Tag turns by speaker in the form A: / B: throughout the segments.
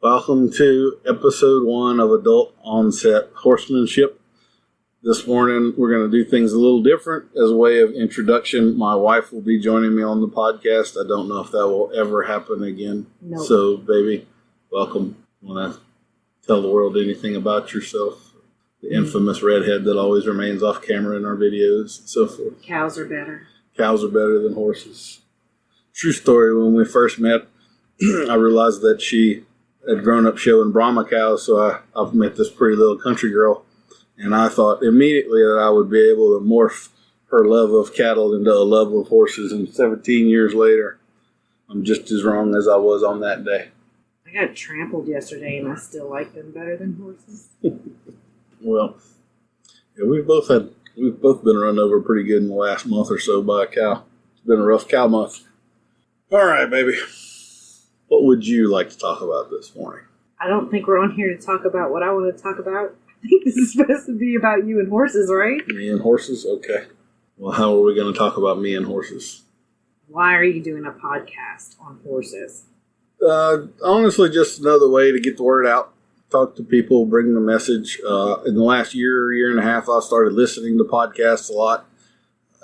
A: Welcome to episode 1 of Adult Onset Horsemanship. This morning we're going to do things a little different as a way of introduction. My wife will be joining me on the podcast. I don't know if that will ever happen again.
B: Nope.
A: So, baby, welcome. Want to tell the world anything about yourself? The infamous redhead that always remains off camera in our videos and so forth.
B: Cows are better.
A: Cows are better than horses. True story, when we first met, I realized that she had grown up showing Brahma cows, so I've met this pretty little country girl, and I thought immediately that I would be able to morph her love of cattle into a love of horses, and 17 years later, I'm just as wrong as I was on that day.
B: I got trampled yesterday, and I still like them better than horses.
A: Well, yeah, we've both been run over pretty good in the last month or so by a cow. It's been a rough cow month. All right, baby. What would you like to talk about this morning?
B: I don't think we're on here to talk about what I want to talk about. I think this is supposed to be about you and horses, right?
A: Me and horses? Okay. Well, how are we going to talk about me and horses?
B: Why are you doing a podcast on horses?
A: Honestly, just another way to get the word out. Talk to people, bring the message. In the last year and a half, I've started listening to podcasts a lot.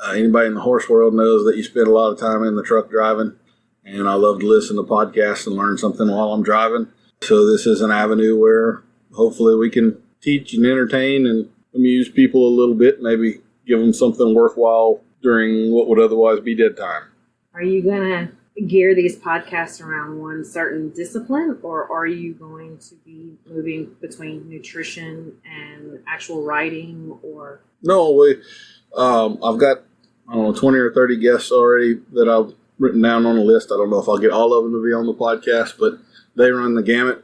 A: Anybody in the horse world knows that you spend a lot of time in the truck driving. And I love to listen to podcasts and learn something while I'm driving. So this is an avenue where hopefully we can teach and entertain and amuse people a little bit. Maybe give them something worthwhile during what would otherwise be dead time.
B: Are you going to gear these podcasts around one certain discipline? Or are you going to be moving between nutrition and actual writing? Or
A: No, I've got, 20 or 30 guests already that I've written down on a list. I don't know if I'll get all of them to be on the podcast, but they run the gamut,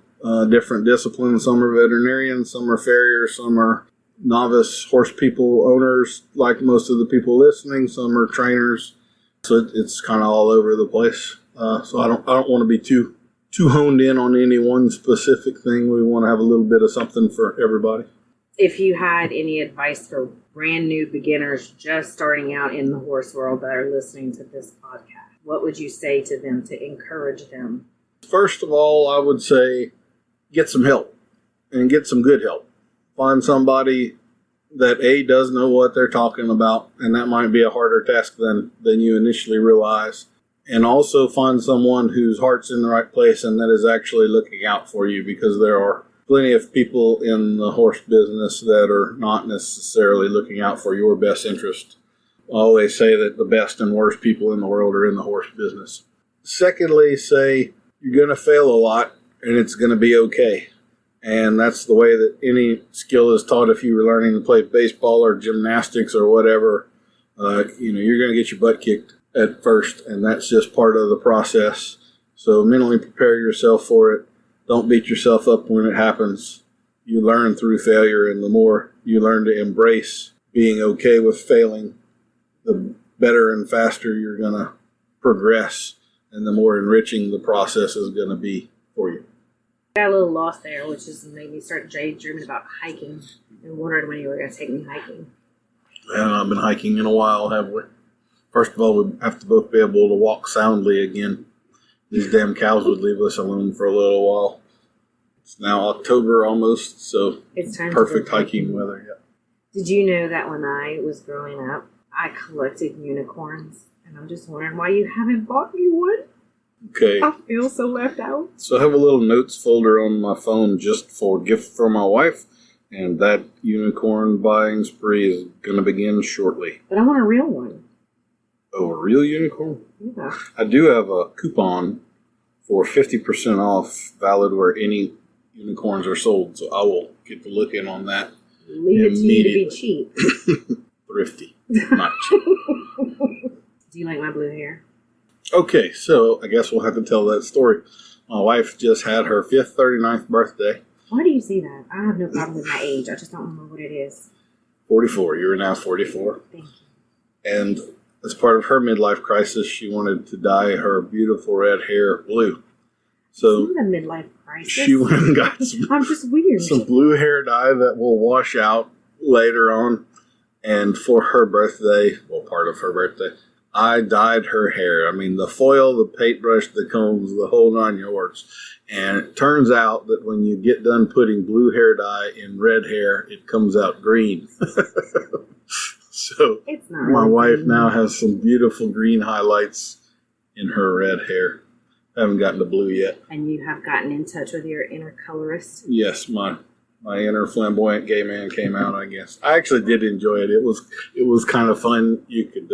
A: different disciplines. Some are veterinarians, some are farriers, some are novice horse people owners, like most of the people listening. Some are trainers, so it's kind of all over the place. So I don't want to be too honed in on any one specific thing. We want to have a little bit of something for everybody.
B: if you had any advice for brand new beginners just starting out in the horse world that are listening to this podcast, what would you say to them to encourage them?
A: First of all, I would say get some help and get some good help. Find somebody that does know what they're talking about, and that might be a harder task than you initially realize. And also find someone whose heart's in the right place and that is actually looking out for you, because there are plenty of people in the horse business that are not necessarily looking out for your best interest. I always say that the best and worst people in the world are in the horse business. Secondly, say you're going to fail a lot and it's going to be okay. And that's the way that any skill is taught. If you were learning to play baseball or gymnastics or whatever, you're going to get your butt kicked at first, and that's just part of the process. So mentally prepare yourself for it. Don't beat yourself up when it happens. You learn through failure, and the more you learn to embrace being okay with failing, the better and faster you're going to progress, and the more enriching the process is going to be for you.
B: I got a little lost there, which is made me start daydreaming about hiking and wondering when you were going to take me hiking.
A: Well, I've been hiking in a while, have we? First of all, we have to both be able to walk soundly again. These damn cows would leave us alone for a little while. It's now October almost, so
B: it's time
A: perfect hiking weather. Yeah.
B: Did you know that when I was growing up, I collected unicorns? And I'm just wondering why you haven't bought me one.
A: Okay.
B: I feel so left out.
A: So I have a little notes folder on my phone just for gift for my wife, and that unicorn buying spree is going to begin shortly.
B: But I want a real one.
A: Oh, a real unicorn?
B: Yeah.
A: I do have a coupon for 50% off, valid where any unicorns are sold, so I will get to look in on that.
B: Leave it to you to be cheap.
A: Thrifty, not cheap.
B: Do you like my blue hair?
A: Okay, so I guess we'll have to tell that story. My wife just had her 39th birthday.
B: Why do you say that? I have no problem with my age. I just don't remember what it is.
A: 44. You're now 44.
B: Thank you.
A: And as part of her midlife crisis, she wanted to dye her beautiful red hair blue. So
B: it's not a midlife crisis.
A: she went and got
B: I'm just weird.
A: some blue hair dye that will wash out later on. And for her birthday, well, part of her birthday, I dyed her hair. I mean, the foil, the paintbrush, the combs, the whole 9 yards. And it turns out that when you get done putting blue hair dye in red hair, it comes out green. So
B: It's not
A: my
B: really
A: wife
B: green.
A: now has some beautiful green highlights in her red hair. I haven't gotten to blue yet.
B: And you have gotten in touch with your inner colorist.
A: Yes, my inner flamboyant gay man came out, I guess. I actually did enjoy it. It was kind of fun. You could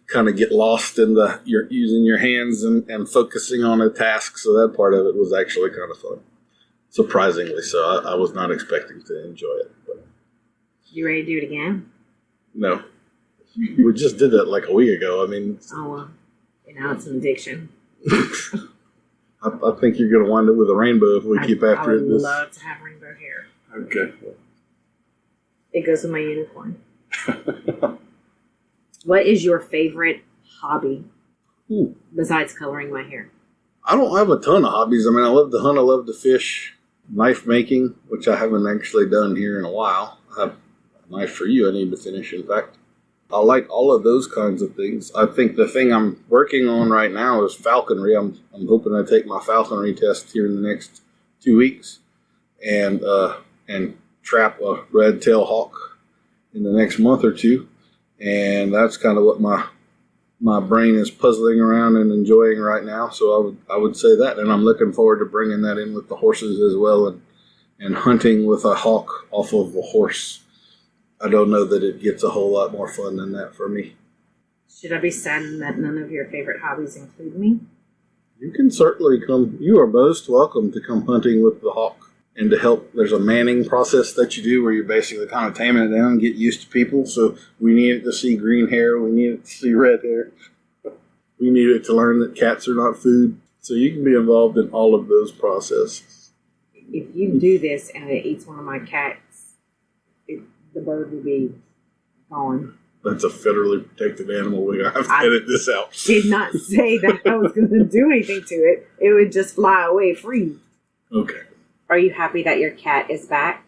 A: kind of get lost in you're using your hands and focusing on a task. So that part of it was actually kind of fun. Surprisingly so. I was not expecting to enjoy it. But
B: You ready to do it again?
A: no. We just did that like a week ago. I mean,
B: Oh, well. And now it's an addiction.
A: I think you're going to wind up with a rainbow if we keep after
B: I
A: it.
B: would love to have rainbow hair.
A: Okay.
B: It goes with my unicorn. What is your favorite hobby besides coloring my hair?
A: I don't have a ton of hobbies. I mean, I love to hunt. I love to fish. Knife making, which I haven't actually done here in a while. I have a knife for you I need to finish, in fact. I like all of those kinds of things. I think the thing I'm working on right now is falconry. I'm hoping to take my falconry test here in the next 2 weeks and trap a red-tailed hawk in the next month or two. And that's kind of what my brain is puzzling around and enjoying right now. So I would say that, and I'm looking forward to bringing that in with the horses as well, and hunting with a hawk off of a horse. I don't know that it gets a whole lot more fun than that for me.
B: Should I be saddened that none of your favorite hobbies include me?
A: You can certainly come. You are most welcome to come hunting with the hawk and to help. There's a manning process that you do where you're basically kind of taming it down and get used to people. So we need it to see green hair. We need it to see red hair. We need it to learn that cats are not food. So you can be involved in all of those processes.
B: If you do this and it eats one of my cats, the bird will be gone.
A: That's a federally protected animal. We have to edit this out.
B: Did not say that I was going to do anything to it. It would just fly away free.
A: Okay.
B: Are you happy that your cat is back?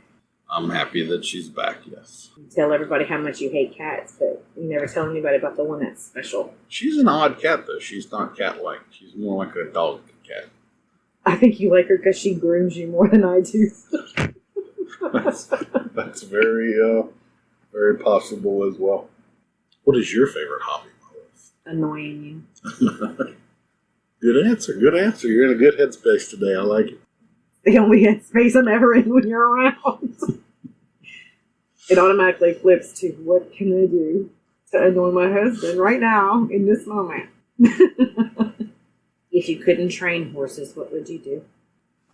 A: I'm happy that she's back, yes.
B: You tell everybody how much you hate cats, but you never tell anybody about the one that's special.
A: She's an odd cat, though. She's not cat-like. She's more like a dog cat.
B: I think you like her because she grooms you more than I do.
A: That's very, very possible as well. What is your favorite hobby,
B: Annoying you.
A: Good answer. Good answer. You're in a good headspace today. I like it.
B: The only headspace I'm ever in when you're around. It automatically flips to what can I do to annoy my husband right now in this moment. If you couldn't train horses, what would you do?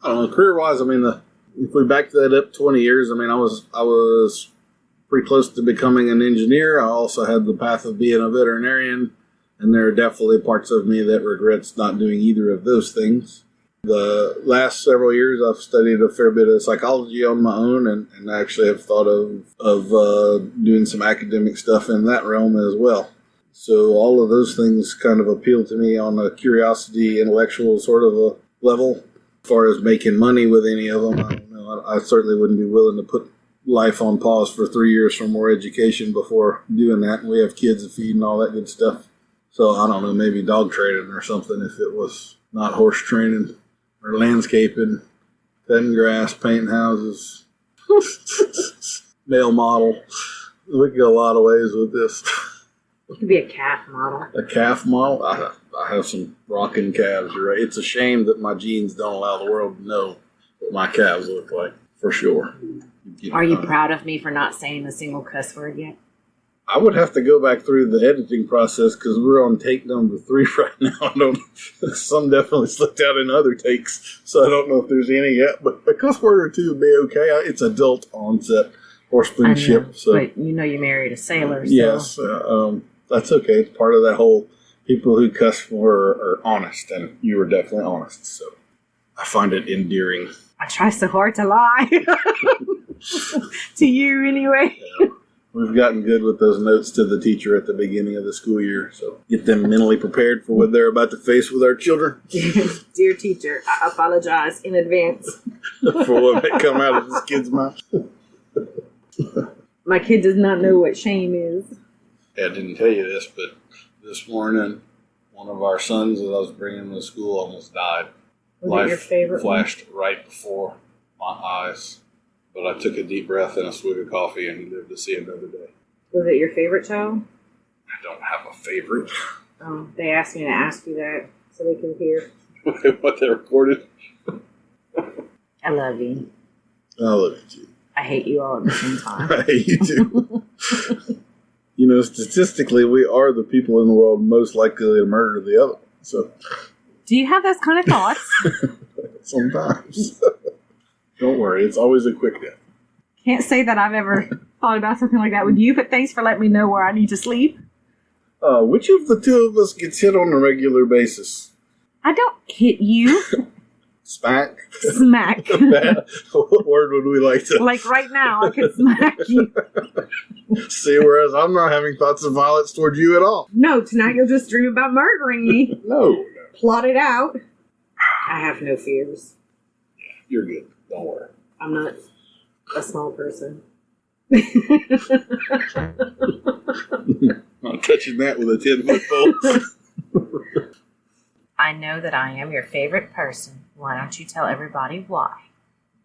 A: I don't know. Career-wise, I mean, if we back that up 20 years, I mean, I was pretty close to becoming an engineer. I also had the path of being a veterinarian, and there are definitely parts of me that regrets not doing either of those things. The last several years, I've studied a fair bit of psychology on my own, and actually have thought of doing some academic stuff in that realm as well. So all of those things kind of appeal to me on a curiosity, intellectual sort of a level. As far as making money with any of them, I don't know. I certainly wouldn't be willing to put life on pause for 3 years for more education before doing that. And we have kids to feed and all that good stuff. So I don't know, maybe dog training or something if it was not horse training, or landscaping, cutting grass, painting houses, male model. We could go a lot of ways with this.
B: You could be a calf model.
A: A calf model? I have some rocking calves. You're right. It's a shame that my genes don't allow the world to know what my calves look like, for sure.
B: Are you proud of me for not saying a single cuss word yet?
A: I would have to go back through the editing process because we're on take number 3 right now. Some definitely slipped out in other takes, so I don't know if there's any yet. But a cuss word or two would be okay. It's adult onset horsemanship. So,
B: but you know you married a sailor. So.
A: Yes, that's okay. It's part of that whole people who cuss more are honest, and you were definitely honest. So I find it endearing.
B: I try so hard to lie. To you, anyway.
A: Yeah. We've gotten good with those notes to the teacher at the beginning of the school year, so get them mentally prepared for what they're about to face with our children.
B: Dear teacher, I apologize in advance
A: for what may come out of this kid's mouth.
B: My kid does not know what shame is.
A: Yeah, I didn't tell you this, but This morning, one of our sons that I was bringing to school almost died.
B: Was it your favorite
A: flashed right before my eyes. But I took a deep breath and a swig of coffee, and he lived to see another day.
B: Was it your favorite child?
A: I don't have a favorite.
B: Oh, they asked me to ask you that so they could hear.
A: What they recorded?
B: I love you.
A: I love you too.
B: I hate you all at the same time.
A: I hate you too. You know, statistically, we are the people in the world most likely to murder the other. So,
B: do you have those kind of thoughts?
A: Sometimes. Don't worry, it's always a quick death.
B: Can't say that I've ever thought about something like that with you, but thanks for letting me know where I need to sleep.
A: Which of the two of us gets hit on a regular basis?
B: I don't hit you.
A: Smack?
B: Smack.
A: What word would we like to...
B: Like right now, I could smack you.
A: See, whereas I'm not having thoughts of violence toward you at all.
B: No, tonight you'll just dream about murdering me.
A: No.
B: Plot it out. I have no fears.
A: You're good. Don't worry.
B: I'm not a small person.
A: I'm touching that with a 10-foot pole.
B: I know that I am your favorite person. Why don't you tell everybody why?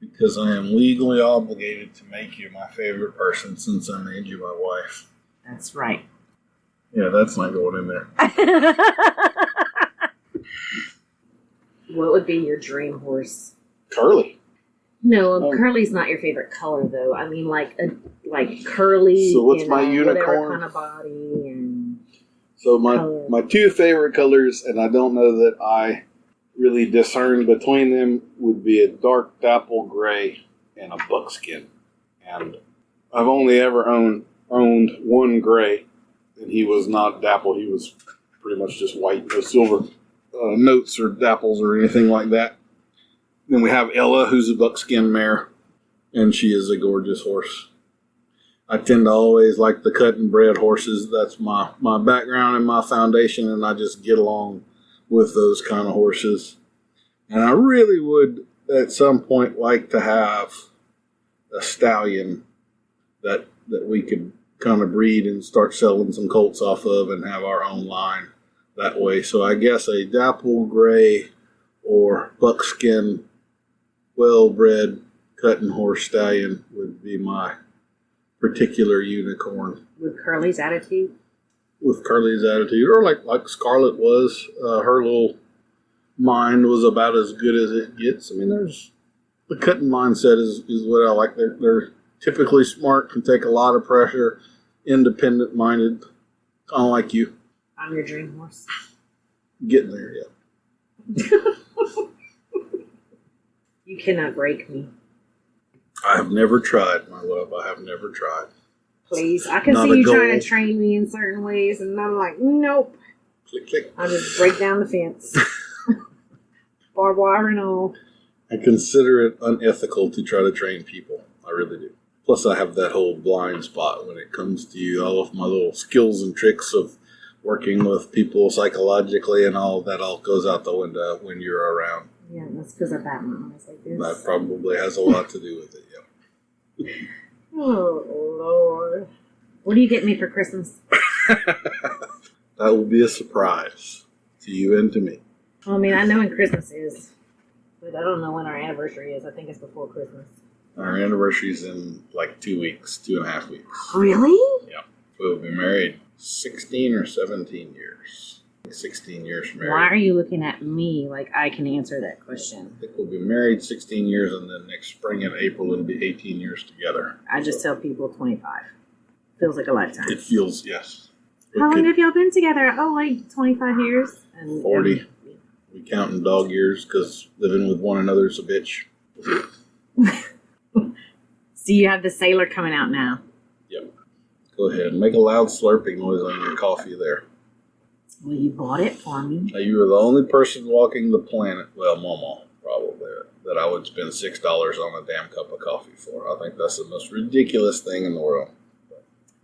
A: Because I am legally obligated to make you my favorite person since I made you my wife.
B: That's right.
A: Yeah, that's not going in there.
B: What would be your dream horse?
A: Curly.
B: No, curly's not your favorite color, though. I mean, like curly.
A: So what's my unicorn?
B: Whatever kind of body and.
A: So my two favorite colors, and I don't know that I really discern between them, would be a dark dapple gray and a buckskin. And I've only ever owned one gray, and he was not dapple. He was pretty much just white, no silver notes or dapples or anything like that. Then we have Ella, who's a buckskin mare, and she is a gorgeous horse. I tend to always like the cut and bred horses. That's my background and my foundation, and I just get along with those kind of horses. And I really would, at some point, like to have a stallion that we could kind of breed and start selling some colts off of and have our own line that way. So I guess a dapple gray or buckskin well-bred cutting horse stallion would be my particular unicorn.
B: With Curly's attitude?
A: With Curly's attitude, or like Scarlett was. Her little mind was about as good as it gets. I mean, there's the cutting mindset is what I like. They're typically smart, can take a lot of pressure, independent-minded, kind of like you.
B: I'm your dream horse.
A: Getting there, yeah.
B: You cannot break me.
A: I have never tried, my love. I have never tried.
B: Please. I can
A: Not
B: see
A: a
B: you
A: goal.
B: trying to train me in certain ways, and I'm like, nope.
A: Click, click.
B: I'll just break down the fence. Barbed wire and all.
A: I consider it unethical to try to train people. I really do. Plus, I have that whole blind spot when it comes to you. All of my little skills and tricks of working with people psychologically and all that all goes out the window when you're around.
B: Yeah, that's because I bat my eyes like this.
A: That probably has a lot to do with it, yeah.
B: Oh, Lord. What do you get me for Christmas?
A: That will be a surprise to you and to me.
B: Well, I mean, I know when Christmas is, but I don't know when our anniversary is. I think it's before Christmas.
A: Our anniversary's in like 2 weeks, 2.5 weeks.
B: Really?
A: Yeah. We'll be married 16 or 17 years. 16 years married.
B: Why are you looking at me like I can answer that question?
A: I think we'll be married 16 years, and then next spring in April it'll be 18 years together.
B: I just tell people 25. Feels like a lifetime.
A: It feels, yes.
B: How long have y'all been together? Oh, like 25 years? And
A: 40. We counting dog years because living with one another's a bitch.
B: So you have the sailor coming out now.
A: Yep. Go ahead. Make a loud slurping noise on your coffee there.
B: Well, you bought it for me.
A: Now, you are the only person walking the planet, well, Mama, probably, that I would spend $6 on a damn cup of coffee for. I think that's the most ridiculous thing in the world.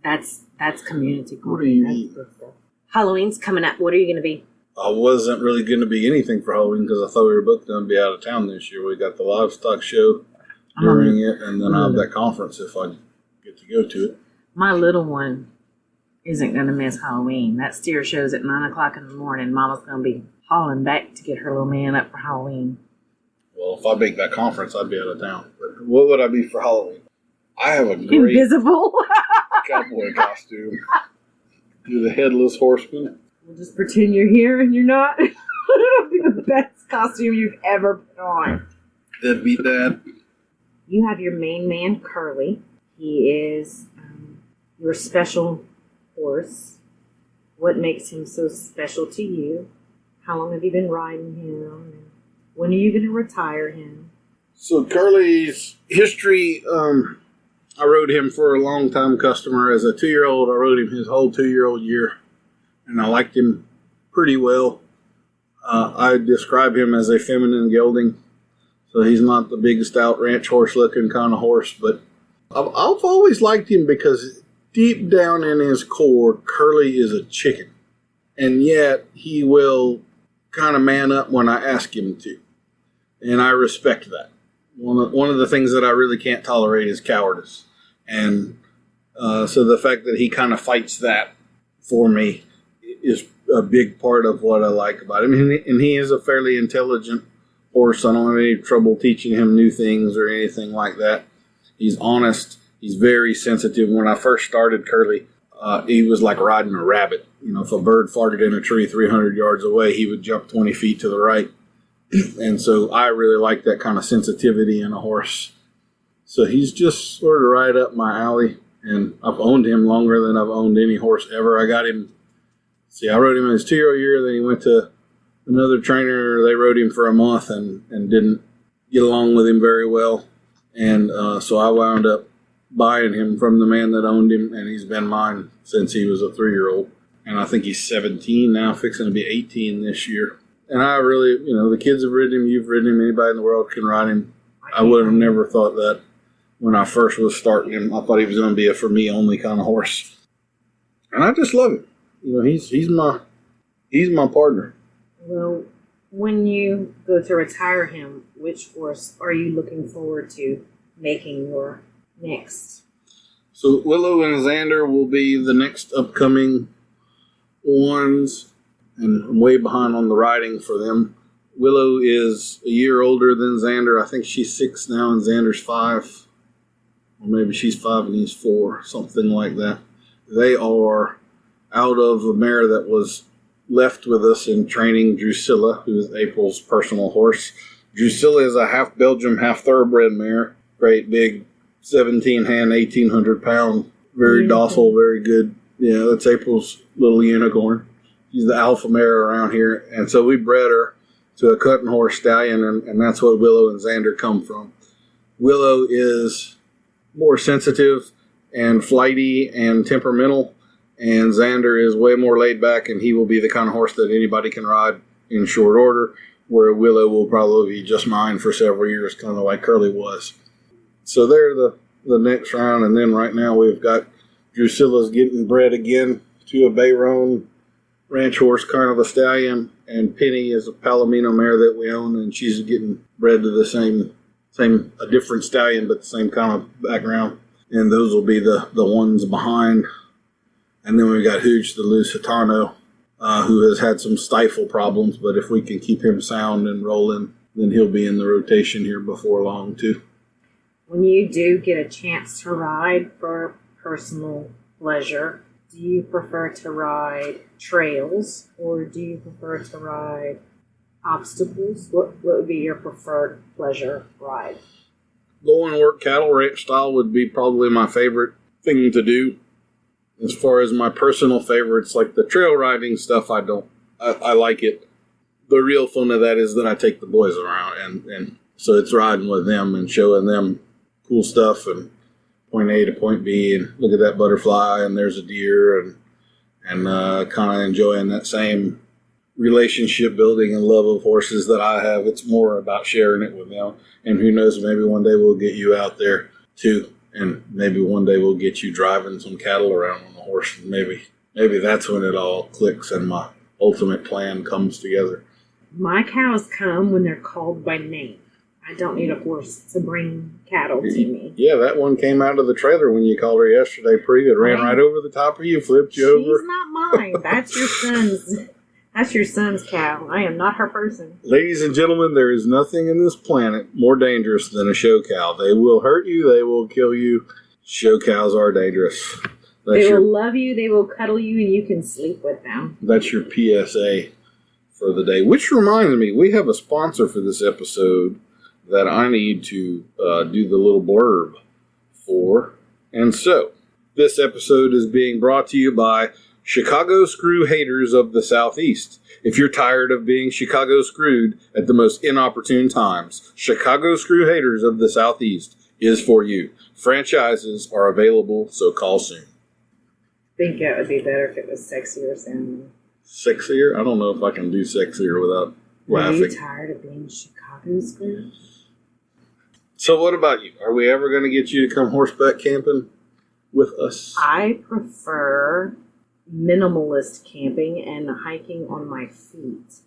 B: That's community coffee.
A: What are you
B: That's
A: eating?
B: good stuff. Halloween's coming up. What are you going to be?
A: I wasn't really going to be anything for Halloween because I thought we were both going to be out of town this year. We got the livestock show during it, and then I have that conference if I get to go to it.
B: My little one isn't going to miss Halloween. That steer show's at 9 o'clock in the morning. Mama's going to be hauling back to get her little man up for Halloween.
A: Well, if I make that conference, I'd be out of town. But what would I be for Halloween? I have a great
B: Invisible.
A: cowboy costume. You're the headless horseman.
B: We'll just pretend you're here and you're not. It'll be the best costume you've ever put on.
A: That'd be Dad.
B: You have your main man, Curly. He is your special horse. What makes him so special to you? How long have you been riding him? When are you going to retire him?
A: So Curly's history, I rode him for a long time customer. As a 2-year-old, I rode him his whole 2-year-old year, and I liked him pretty well. I describe him as a feminine gelding, so he's not the big, stout ranch horse-looking kind of horse, but I've always liked him because deep down in his core, Curly is a chicken, and yet he will kind of man up when I ask him to, and I respect that. One of the things that I really can't tolerate is cowardice. And so the fact that he kind of fights that for me is a big part of what I like about him. And he is a fairly intelligent horse. I don't have any trouble teaching him new things or anything like that. He's honest. He's very sensitive. When I first started Curly, he was like riding a rabbit. You know, if a bird farted in a tree 300 yards away, he would jump 20 feet to the right. And so I really like that kind of sensitivity in a horse. So he's just sort of right up my alley. And I've owned him longer than I've owned any horse ever. I got him, I rode him in his 2-year-old year. Then he went to another trainer. They rode him for a month and didn't get along with him very well. And so I wound up buying him from the man that owned him. And he's been mine since he was a 3-year-old. And I think he's 17 now, fixing to be 18 this year. And I really, the kids have ridden him, you've ridden him, anybody in the world can ride him. I would have never thought that when I first was starting him. I thought he was going to be a for me only kind of horse. And I just love him. He's my partner.
B: Well, when you go to retire him, which horse are you looking forward to making your next?
A: So Willow and Xander will be the next upcoming ones. And I'm way behind on the riding for them. Willow is a year older than Xander. I think she's 6 now and Xander's 5. Or maybe she's 5 and he's 4, something like that. They are out of a mare that was left with us in training, Drusilla, who is April's personal horse. Drusilla is a half Belgium, half thoroughbred mare. Great big 17-hand, 1,800-pound, very docile, very good. Yeah, that's April's little unicorn. She's the alpha mare around here. And so we bred her to a cutting horse stallion, and that's what Willow and Xander come from. Willow is more sensitive and flighty and temperamental, and Xander is way more laid back, and he will be the kind of horse that anybody can ride in short order, where Willow will probably be just mine for several years, kind of like Curly was. So they're the next round, and then right now we've got Drusilla's getting bred again to a Bayron ranch horse, kind of a stallion, and Penny is a Palomino mare that we own, and she's getting bred to the same a different stallion, but the same kind of background. And those will be the ones behind. And then we've got Hooch, the Lusitano, who has had some stifle problems, but if we can keep him sound and rolling, then he'll be in the rotation here before long, too.
B: When you do get a chance to ride for personal pleasure, do you prefer to ride trails or do you prefer to ride obstacles? What would be your preferred pleasure ride?
A: Go and work cattle ranch style would be probably my favorite thing to do. As far as my personal favorites, like the trail riding stuff, I like it. The real fun of that is that I take the boys around, and so it's riding with them and showing them cool stuff and point A to point B, and look at that butterfly, and there's a deer, and kind of enjoying that same relationship building and love of horses that I have. It's more about sharing it with them, and who knows, maybe one day we'll get you out there too, and maybe one day we'll get you driving some cattle around on a horse, and maybe that's when it all clicks and my ultimate plan comes together.
B: My cows come when they're called by name. I don't need a horse to bring cattle to me.
A: Yeah, that one came out of the trailer when you called her yesterday, Pre. It ran right over the top of you, flipped you over.
B: She's not mine. That's your son's. That's your son's cow. I am not her person.
A: Ladies and gentlemen, there is nothing in this planet more dangerous than a show cow. They will hurt you. They will kill you. Show cows are dangerous.
B: They will love you. They will cuddle you, and you can sleep with them.
A: That's your PSA for the day. Which reminds me, we have a sponsor for this episode that I need to do the little blurb for. And so, this episode is being brought to you by Chicago Screw Haters of the Southeast. If you're tired of being Chicago screwed at the most inopportune times, Chicago Screw Haters of the Southeast is for you. Franchises are available, so call soon.
B: I think it would be better if it was sexier sounding.
A: Sexier? I don't know if I can do sexier without laughing.
B: Are you tired of being Chicago screwed?
A: So what about you? Are we ever going to get you to come horseback camping with us?
B: I prefer minimalist camping and hiking on my feet.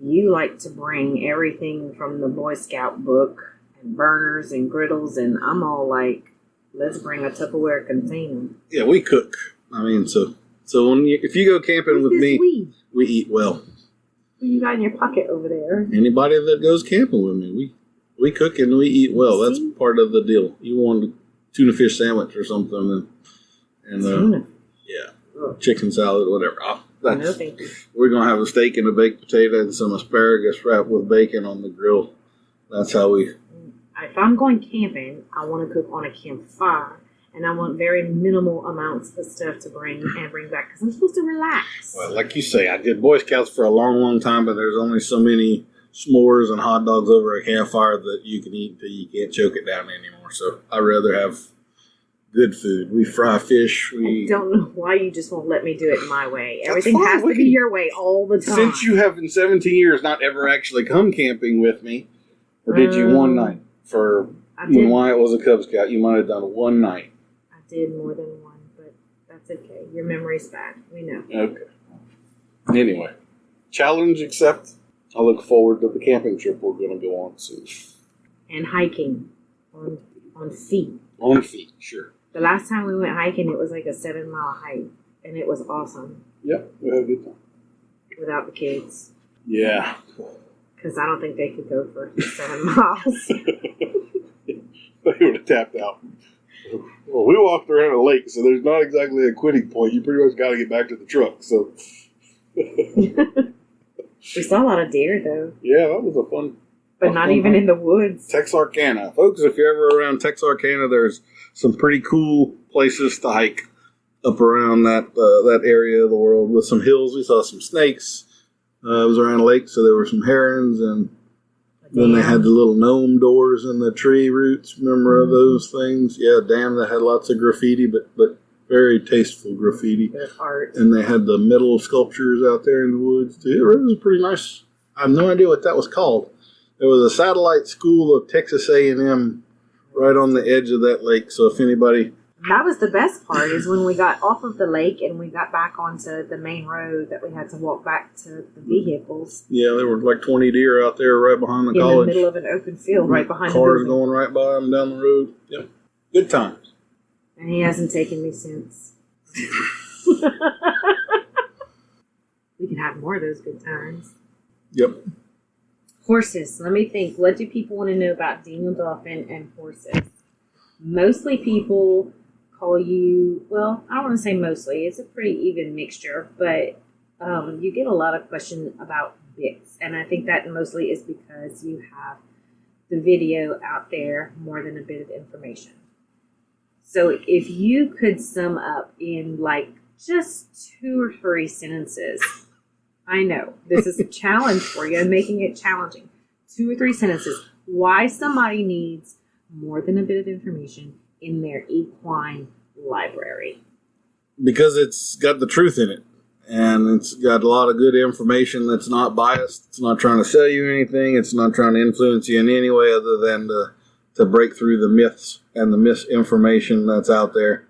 B: You like to bring everything from the Boy Scout book and burners and griddles, and I'm all like, let's bring a Tupperware container.
A: Yeah, we cook. I mean, so if you go camping with me, we eat well.
B: What you got in your pocket over there?
A: Anybody that goes camping with me, we cook and we eat well. That's part of the deal. You want a tuna fish sandwich or something, and
B: tuna.
A: Yeah, chicken salad, whatever.
B: No, thank you. We're
A: gonna have a steak and a baked potato and some asparagus wrapped with bacon on the grill. That's how we.
B: If I'm going camping, I want to cook on a campfire, and I want very minimal amounts of stuff to bring back because I'm supposed to relax.
A: Well, like you say, I did Boy Scouts for a long, long time, but there's only so many s'mores and hot dogs over a campfire that you can eat until you can't choke it down anymore. So I'd rather have good food. We fry fish.
B: I don't know why you just won't let me do it my way. Everything has to be your way all the time.
A: Since you have in 17 years not ever actually come camping with me, or did you one night? When Wyatt was a Cub Scout, you might have done one night.
B: I did more than one, but that's okay. Your memory's bad. We know.
A: Okay. Anyway, challenge accepted. I look forward to the camping trip we're going to go on soon.
B: And hiking on feet.
A: On feet, sure.
B: The last time we went hiking, it was like a 7-mile hike, and it was awesome.
A: Yep, we had a good time.
B: Without the kids.
A: Yeah.
B: Because I don't think they could go for 7 miles.
A: They would have tapped out. Well, we walked around a lake, so there's not exactly a quitting point. You pretty much got to get back to the truck. So.
B: We saw a lot of deer, though.
A: Yeah, that was a fun.
B: But not even in the woods.
A: Texarkana. Folks, if you're ever around Texarkana, there's some pretty cool places to hike up around that area of the world with some hills. We saw some snakes. It was around a lake, so there were some herons, and then they had the little gnome doors in the tree roots. Remember those things? Yeah, dam that had lots of graffiti, but very tasteful graffiti.
B: Good art.
A: And they had the metal sculptures out there in the woods, too. It was pretty nice. I have no idea what that was called. There was a satellite school of Texas A&M right on the edge of that lake, so if anybody...
B: That was the best part, is when we got off of the lake and we got back onto the main road that we had to walk back to the vehicles.
A: Yeah, there were like 20 deer out there right behind the college.
B: In the middle of an open field right behind the
A: building.
B: Cars
A: going right by them down the road. Yep. Good times.
B: And he hasn't taken me since. We can have more of those good times.
A: Yep.
B: Horses. Let me think. What do people want to know about Daniel Dolphin and horses? Mostly people call you, well, I don't want to say mostly. It's a pretty even mixture, but you get a lot of questions about bits. And I think that mostly is because you have the video out there more than a bit of information. So if you could sum up in like just 2 or 3 sentences, I know this is a challenge for you. I'm making it challenging. 2 or 3 sentences. Why somebody needs more than a bit of information in their equine library.
A: Because it's got the truth in it. And it's got a lot of good information that's not biased. It's not trying to sell you anything. It's not trying to influence you in any way other than to break through the myths and the misinformation that's out there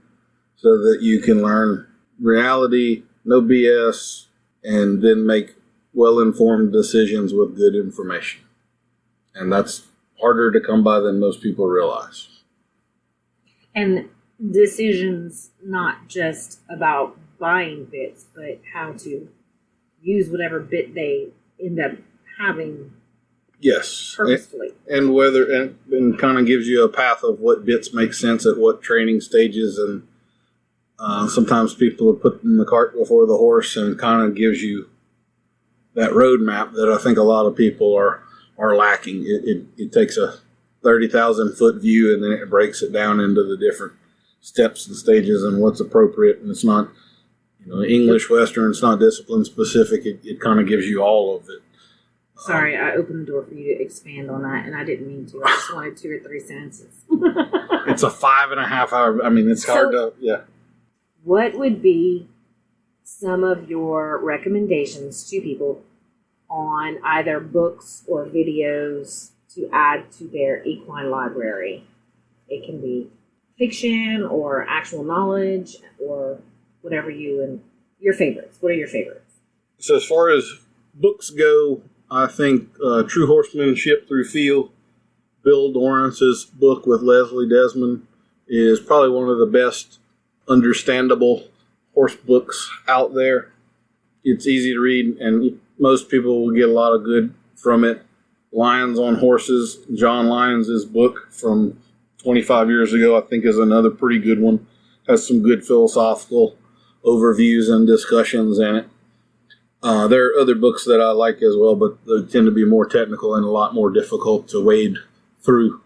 A: so that you can learn reality, no BS, and then make well-informed decisions with good information. And that's harder to come by than most people realize.
B: And decisions not just about buying bits, but how to use whatever bit they end up having.
A: Yes,
B: purposefully.
A: and whether and kind of gives you a path of what bits make sense at what training stages, and sometimes people are putting the cart before the horse, and kind of gives you that roadmap that I think a lot of people are lacking. It takes a 30,000 foot view, and then it breaks it down into the different steps and stages and what's appropriate, and it's not English Western. It's not discipline specific. It kind of gives you all of it.
B: Sorry, I opened the door for you to expand on that, and I didn't mean to. I just wanted 2 or 3 sentences.
A: It's a 5.5 hour. I mean, it's hard to, yeah.
B: What would be some of your recommendations to people on either books or videos to add to their equine library? It can be fiction or actual knowledge or whatever your favorites. What are your favorites?
A: So as far as books go, I think True Horsemanship Through Feel, Bill Lawrence's book with Leslie Desmond, is probably one of the best understandable horse books out there. It's easy to read, and most people will get a lot of good from it. Lions on Horses, John Lyons' book from 25 years ago, I think, is another pretty good one. Has some good philosophical overviews and discussions in it. There are other books that I like as well, but they tend to be more technical and a lot more difficult to wade through.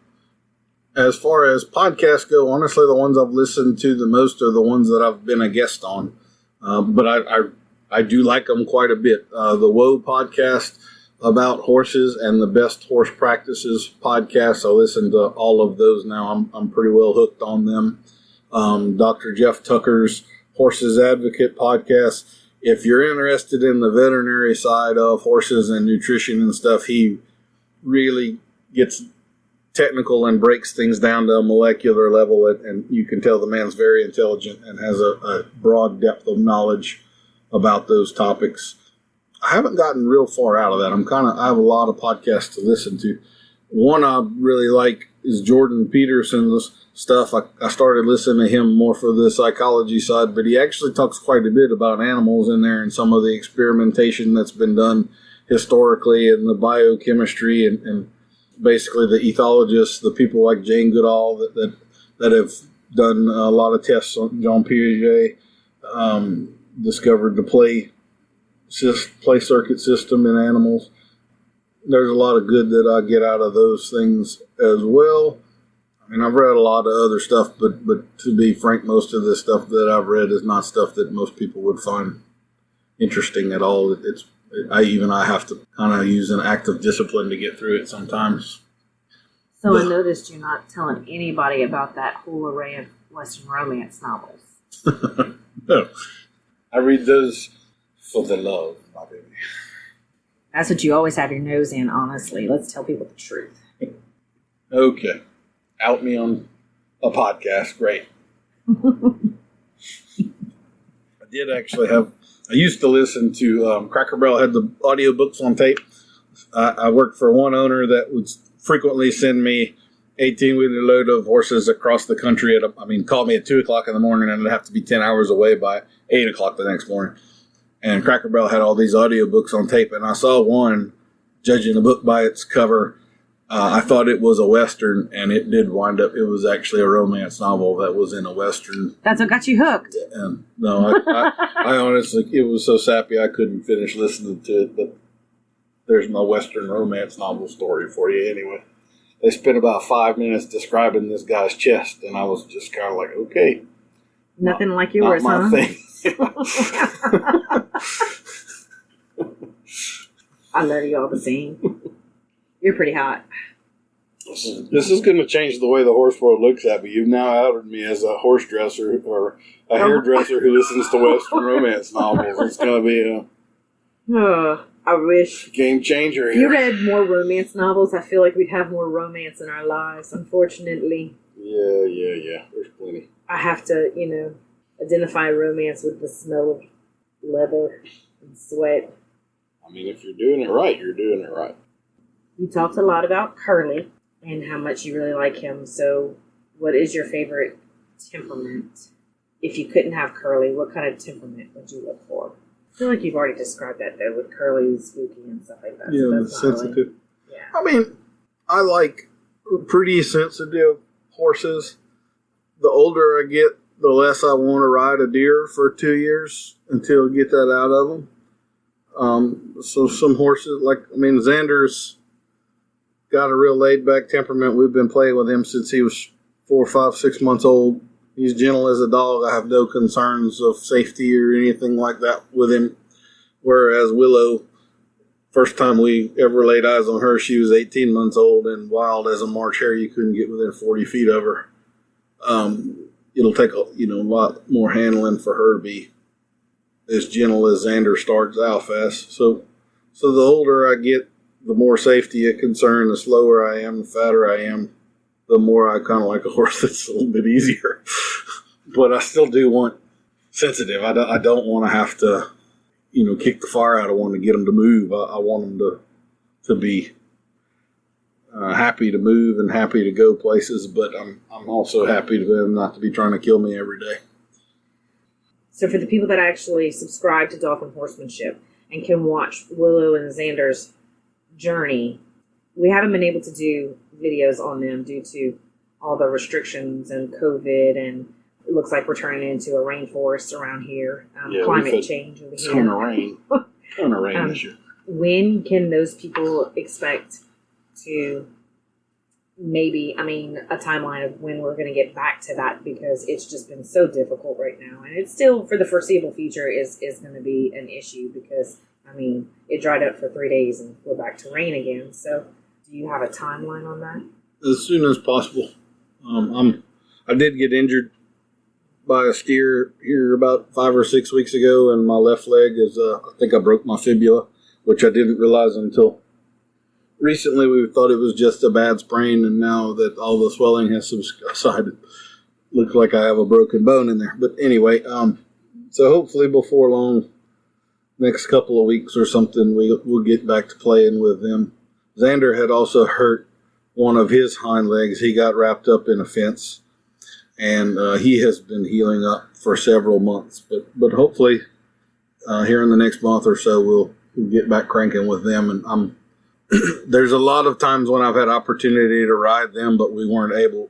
A: As far as podcasts go, honestly, the ones I've listened to the most are the ones that I've been a guest on. But I do like them quite a bit. The Woe podcast about horses and the Best Horse Practices podcast, I listen to all of those now. I'm pretty well hooked on them. Dr. Jeff Tucker's Horses Advocate podcast. If you're interested in the veterinary side of horses and nutrition and stuff, he really gets technical and breaks things down to a molecular level, and you can tell the man's very intelligent and has a broad depth of knowledge about those topics. I haven't gotten real far out of that. I have a lot of podcasts to listen to. One I really like is Jordan Peterson's stuff. I started listening to him more for the psychology side, but he actually talks quite a bit about animals in there and some of the experimentation that's been done historically and the biochemistry and basically the ethologists, the people like Jane Goodall that have done a lot of tests on Jean Piaget, discovered the play circuit system in animals. There's a lot of good that I get out of those things as well. I mean, I've read a lot of other stuff, but to be frank, most of the stuff that I've read is not stuff that most people would find interesting at all. I have to kind of use an act of discipline to get through it sometimes.
B: So I noticed you're not telling anybody about that whole array of Western romance novels.
A: No, I read those for the love, my baby.
B: That's what you always have your nose in, honestly. Let's tell people the truth.
A: Okay. Out me on a podcast. Great. I did actually I used to listen to, Cracker Barrel had the audiobooks on tape. I worked for one owner that would frequently send me 18-wheeler load of horses across the country. Call me at 2 o'clock in the morning, and I'd have to be 10 hours away by 8 o'clock the next morning. And Cracker Barrel had all these audiobooks on tape, and I saw one, judging a book by its cover. I thought it was a Western, and it did wind up, it was actually a romance novel that was in a Western.
B: That's what got you hooked.
A: And no, I honestly, it was so sappy I couldn't finish listening to it, but there's my Western romance novel story for you anyway. They spent about 5 minutes describing this guy's chest, and I was just kind of like, okay.
B: Nothing like yours,
A: not my thing.
B: I love you all the same. You're pretty hot.
A: This is going to change the way the horse world looks at me. You've now outed me as a horse dresser or a hairdresser who listens to Western romance novels. It's going to be
B: I wish.
A: Game changer
B: If
A: here.
B: you read more romance novels, I feel like we'd have more romance in our lives, unfortunately.
A: Yeah. There's plenty.
B: I have to, identify romance with the smell of leather and sweat.
A: I mean, if you're doing it right, you're doing it right.
B: You talked a lot about Curly. and how much you really like him. So what is your favorite temperament? If you couldn't have Curly, what kind of temperament would you look for? I feel like you've already described that, though, with Curly, spooky, and stuff like that.
A: Yeah,
B: So
A: the
B: that's not
A: sensitive.
B: really, yeah.
A: I mean, I like pretty sensitive horses. The older I get, the less I want to ride a deer for 2 years until I get that out of them. So some horses, Xander's got a real laid-back temperament. We've been playing with him since he was 4, 5, 6 months old. He's gentle as a dog. I have no concerns of safety or anything like that with him. Whereas Willow, first time we ever laid eyes on her, she was 18 months old and wild as a March hare. You couldn't get within 40 feet of her. It'll take a lot more handling for her to be as gentle as Xander starts out fast. So the older I get, the more safety a concern. The slower I am, the fatter I am, the more I kind of like a horse that's a little bit easier. But I still do want sensitive. I don't want to have to, kick the fire out of one to get them to move. I want them to be happy to move and happy to go places, but I'm also happy to them not to be trying to kill me every day.
B: So for the people that actually subscribe to Dolphin Horsemanship and can watch Willow and Xander's journey, we haven't been able to do videos on them due to all the restrictions and COVID, and it looks like we're turning into a rainforest around here. Climate change over here.
A: Ton of rain. Ton of rain this year.
B: When can those people expect to a timeline of when we're going to get back to that, because it's just been so difficult right now, and it's still for the foreseeable future is going to be an issue because it dried up for 3 days and we're back to rain again. So do you have a timeline on that?
A: As soon as possible. I did get injured by a steer here about 5 or 6 weeks ago, and my left leg is I think I broke my fibula, which I didn't realize until recently. We thought it was just a bad sprain, and now that all the swelling has subsided, looks like I have a broken bone in there. But anyway, so hopefully before long, next couple of weeks or something, we'll get back to playing with them. Xander had also hurt one of his hind legs. He got wrapped up in a fence, and he has been healing up for several months. But hopefully here in the next month or so, we'll get back cranking with them. And there's a lot of times when I've had opportunity to ride them, but we weren't able.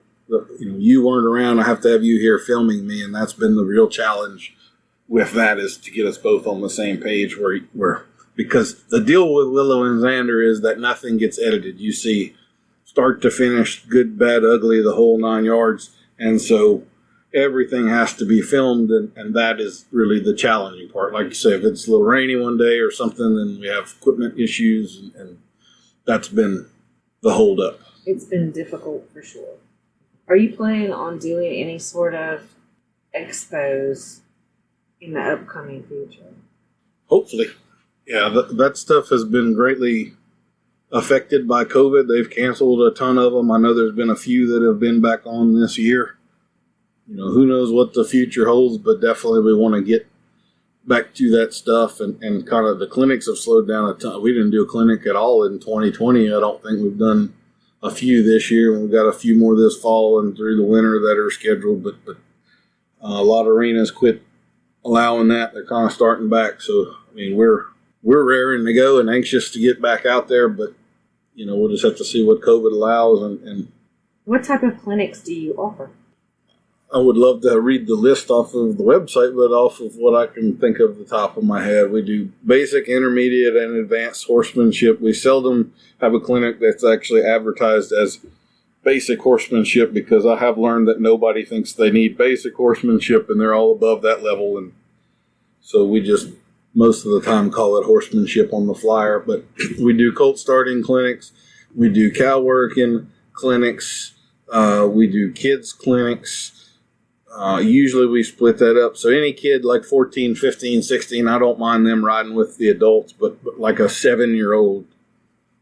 A: You weren't around. I have to have you here filming me, and that's been the real challenge with that, is to get us both on the same page. Where because the deal with Willow and Xander is that nothing gets edited. You see start to finish, good, bad, ugly, the whole 9 yards, and so everything has to be filmed, and that is really the challenging part. Like you say, if it's a little rainy one day or something, then we have equipment issues, and that's been the holdup.
B: It's been difficult for sure. Are you planning on doing any sort of expos in the upcoming future?
A: Hopefully. Yeah, that stuff has been greatly affected by COVID. They've canceled a ton of them. I know there's been a few that have been back on this year. Who knows what the future holds, but definitely we want to get back to that stuff, and kind of the clinics have slowed down a ton. We didn't do a clinic at all in 2020. I don't think we've done a few this year, and we've got a few more this fall and through the winter that are scheduled, but a lot of arenas quit allowing that. They're kind of starting back. So, we're raring to go and anxious to get back out there, but we'll just have to see what COVID allows. And
B: what type of clinics do you offer?
A: I would love to read the list off of the website, but off of what I can think of the top of my head, we do basic, intermediate, and advanced horsemanship. We seldom have a clinic that's actually advertised as basic horsemanship, because I have learned that nobody thinks they need basic horsemanship, and they're all above that level. And so we just most of the time call it horsemanship on the flyer. But we do colt starting clinics. We do cow working clinics. We do kids clinics. Usually we split that up. So any kid like 14, 15, 16, I don't mind them riding with the adults, but like a 7-year-old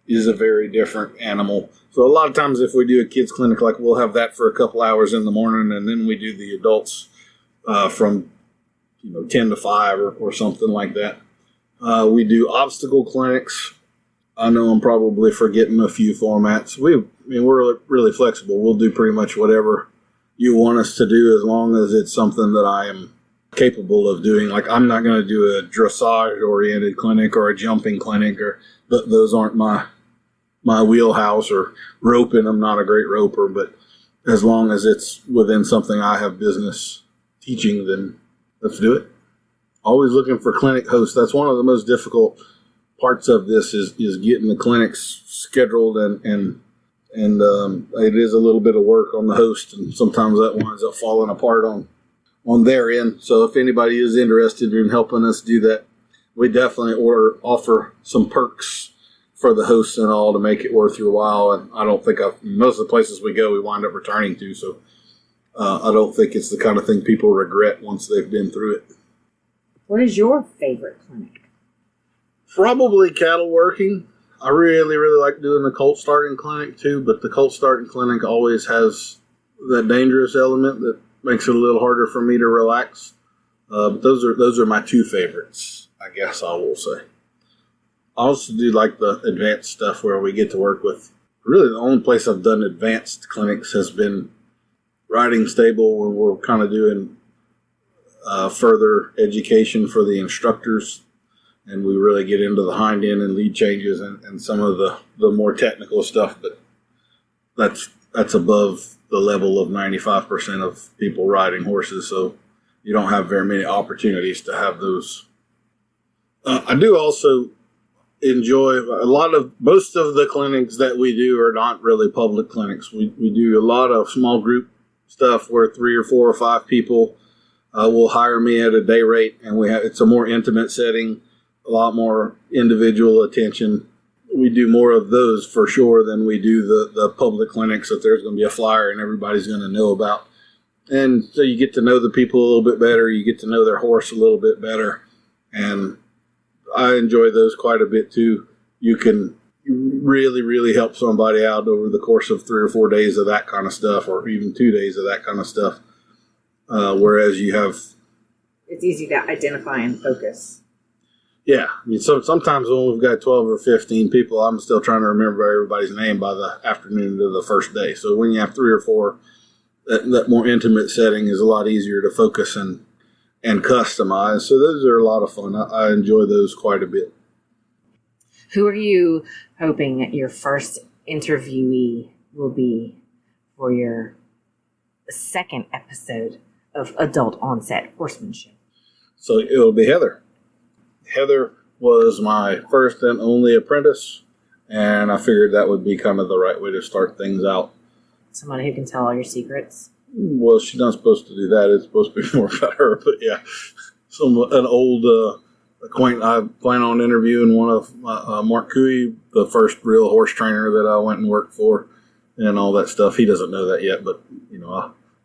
A: is a very different animal. So a lot of times if we do a kids clinic, like we'll have that for a couple hours in the morning, and then we do the adults from 10 to 5 or something like that. We do obstacle clinics. I know I'm probably forgetting a few formats. We're really flexible. We'll do pretty much whatever you want us to do as long as it's something that I am capable of doing. Like, I'm not going to do a dressage-oriented clinic or a jumping clinic, or those aren't my wheelhouse. Or roping, I'm not a great roper, but as long as it's within something I have business teaching, then let's do it. Always looking for clinic hosts. That's one of the most difficult parts of this is getting the clinics scheduled, and it is a little bit of work on the host, and sometimes that winds up falling apart on their end. So if anybody is interested in helping us do that, we definitely offer some perks for the hosts and all to make it worth your while. And I don't think most of the places we go, we wind up returning to. So I don't think it's the kind of thing people regret once they've been through it.
B: What is your favorite clinic?
A: Probably cattle working. I really, really like doing the colt starting clinic too, but the colt starting clinic always has that dangerous element that makes it a little harder for me to relax. But those are my two favorites, I guess I will say. I also do like the advanced stuff where we get to work with. Really, the only place I've done advanced clinics has been riding stable, when we're kind of doing further education for the instructors, and we really get into the hind end and lead changes and some of the more technical stuff. But that's above the level of 95% of people riding horses, so you don't have very many opportunities to have those. I do also enjoy most of the clinics that we do are not really public clinics. We do a lot of small group stuff where 3 or 4 or 5 people will hire me at a day rate, and it's a more intimate setting, a lot more individual attention. We do more of those for sure than we do the public clinics that there's going to be a flyer and everybody's going to know about. And so you get to know the people a little bit better. You get to know their horse a little bit better. And I enjoy those quite a bit too. You can really, really help somebody out over the course of 3 or 4 days of that kind of stuff, or even 2 days of that kind of stuff. Whereas you have...
B: It's easy to identify and focus.
A: Yeah. I mean, sometimes when we've got 12 or 15 people, I'm still trying to remember everybody's name by the afternoon of the first day. So when you have 3 or 4, that more intimate setting is a lot easier to focus and customize. So those are a lot of fun. I enjoy those quite a bit.
B: Who are you hoping that your first interviewee will be for your second episode of Adult Onset Horsemanship?
A: So it'll be Heather. Heather was my first and only apprentice, and I figured that would be kind of the right way to start things out.
B: Someone who can tell all your secrets?
A: Well, she's not supposed to do that. It's supposed to be more about her, but yeah. An old acquaintance. I plan on interviewing one of Mark Cooey, the first real horse trainer that I went and worked for, and all that stuff. He doesn't know that yet, but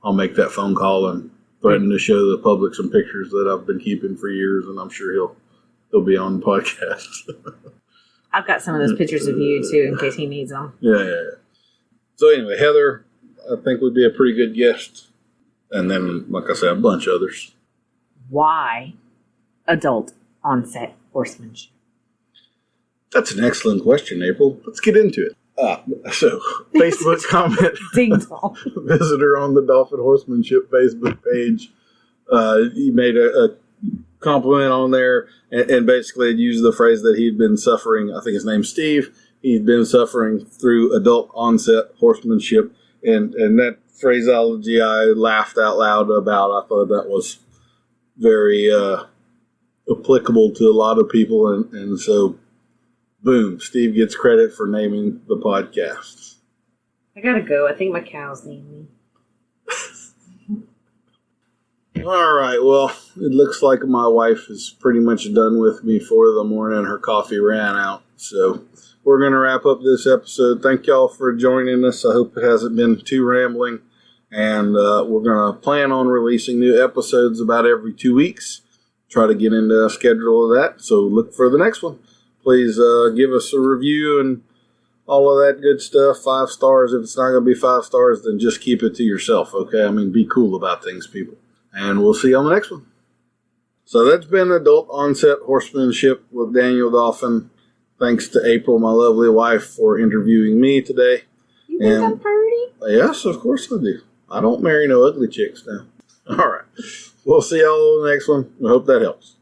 A: I'll make that phone call and threaten to show the public some pictures that I've been keeping for years, and I'm sure he'll be on the podcast.
B: I've got some of those pictures of you too, in case he needs them.
A: Yeah. So anyway, Heather, I think would be a pretty good guest, and then, like I said, a bunch of others.
B: Why Adult Onset Horsemanship?
A: That's an excellent question, April. Let's get into it. So, Facebook comment.
B: Ding dong.
A: Visitor on the Dolphin Horsemanship Facebook page. He made a compliment on there and basically used the phrase that he'd been suffering. I think his name's Steve. He'd been suffering through adult onset horsemanship. And that phraseology I laughed out loud about. I thought that was very applicable to a lot of people. And so, boom, Steve gets credit for naming the podcast.
B: I gotta go. I think my cows need me.
A: All right, well, it looks like my wife is pretty much done with me for the morning. Her coffee ran out. So we're going to wrap up this episode. Thank y'all for joining us. I hope it hasn't been too rambling. And we're going to plan on releasing new episodes about every 2 weeks. Try to get into a schedule of that. So look for the next one. Please give us a review and all of that good stuff. 5 stars. If it's not going to be 5 stars, then just keep it to yourself, okay? I mean, be cool about things, people. And we'll see you on the next one. So that's been Adult Onset Horsemanship with Daniel Dolphin. Thanks to April, my lovely wife, for interviewing me today.
B: You think I'm pretty?
A: Yes, of course I do. I don't marry no ugly chicks now. All right. We'll see y'all on the next one. I hope that helps.